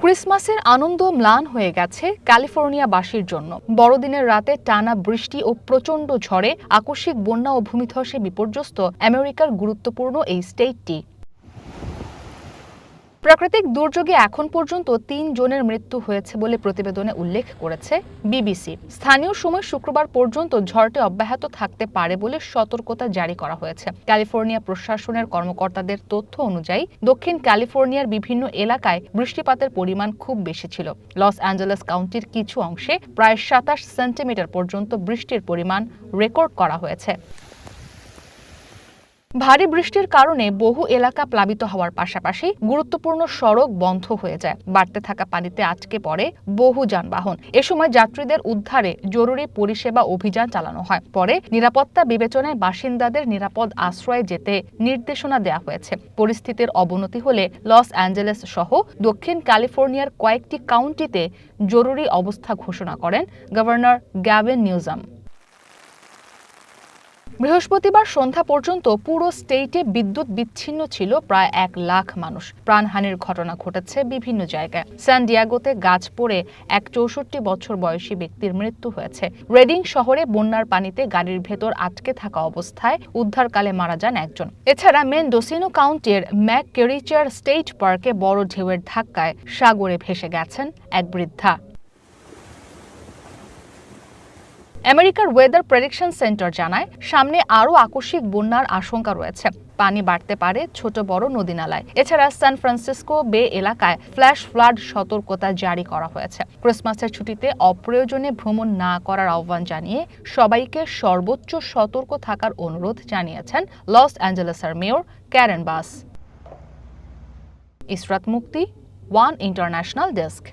ক্রিসমাসের আনন্দ ম্লান হয়ে গেছে ক্যালিফোর্নিয়াবাসীর জন্য। বড়দিনের রাতে টানা বৃষ্টি ও প্রচণ্ড ঝড়ে আকস্মিক বন্যা ও ভূমিধসে বিপর্যস্ত আমেরিকার গুরুত্বপূর্ণ এই স্টেটটি। প্রাকৃতিক দুর্যোগে এখন পর্যন্ত ৩ জনের মৃত্যু হয়েছে বলে প্রতিবেদনে উল্লেখ করেছে বিবিসি। স্থানীয় সময় শুক্রবার পর্যন্ত ঝড়টি অব্যাহত থাকতে পারে বলে সতর্কতা জারি করা হয়েছে। ক্যালিফোর্নিয়া প্রশাসনের কর্মকর্তাদের তথ্য অনুযায়ী দক্ষিণ ক্যালিফোর্নিয়ার বিভিন্ন এলাকায় বৃষ্টিপাতের পরিমাণ খুব বেশি ছিল। লস অ্যাঞ্জেলেস কাউন্টির কিছু অংশে প্রায় ২৭ সেন্টিমিটার পর্যন্ত বৃষ্টির পরিমাণ রেকর্ড করা হয়েছে। ভারী বৃষ্টির কারণে বহু এলাকা প্লাবিত হওয়ার পাশাপাশি গুরুত্বপূর্ণ সড়ক বন্ধ হয়ে যায়। বাড়তে থাকা পানিতে আটকে পড়ে বহু যানবাহন। এ সময় যাত্রীদের উদ্ধারে জরুরি পরিষেবা অভিযান চালানো হয়। পরে নিরাপত্তা বিবেচনায় বাসিন্দাদের নিরাপদ আশ্রয়ে যেতে নির্দেশনা দেওয়া হয়েছে। পরিস্থিতির অবনতি হলে লস অ্যাঞ্জেলেস সহ দক্ষিণ ক্যালিফোর্নিয়ার কয়েকটি কাউন্টিতে জরুরি অবস্থা ঘোষণা করেন গভর্নর গ্যাভিন নিউসাম। বৃহস্পতিবার সন্ধ্যা পর্যন্ত পুরো স্টেটে বিদ্যুৎ বিচ্ছিন্ন ছিল প্রায় ১ লাখ মানুষ। প্রাণহানির ঘটনা ঘটেছে বিভিন্ন জায়গায়। স্যান ডিয়েগোতে গাছ পড়ে এক ৬৪ বছর বয়সী ব্যক্তির মৃত্যু হয়েছে। রেডিং শহরে বন্যার পানিতে গাড়ির ভেতর আটকে থাকা অবস্থায় উদ্ধারকালে মারা যান একজন। এছাড়া মেনডোসিনো কাউন্টির ম্যাককেরিচার স্টেট পার্কে বড় ঢেউয়ের ধাক্কায় সাগরে ভেসে গেছেন এক বৃদ্ধা। আমেরিকার ওয়েদার প্রেডিকশন সেন্টার জানায়, সামনে আরও আকস্মিক বন্যার আশঙ্কা রয়েছে। পানি বাড়তে পারে ছোট বড় নদীনালায়। এছাড়া সান ফ্রান্সিসকো বে এলাকায় ফ্ল্যাশ ফ্লাড সতর্কতা জারি করা হয়েছে। ক্রিসমাসের ছুটিতে অপ্রয়োজনে ভ্রমণ না করার আহ্বান জানিয়ে সবাইকে সর্বোচ্চ সতর্ক থাকার অনুরোধ জানিয়েছেন লস অ্যাঞ্জেলেসের মেয়র ক্যারেন বাস। ইসরাত মুক্তি, ওয়ান ইন্টারন্যাশনাল ডেস্ক।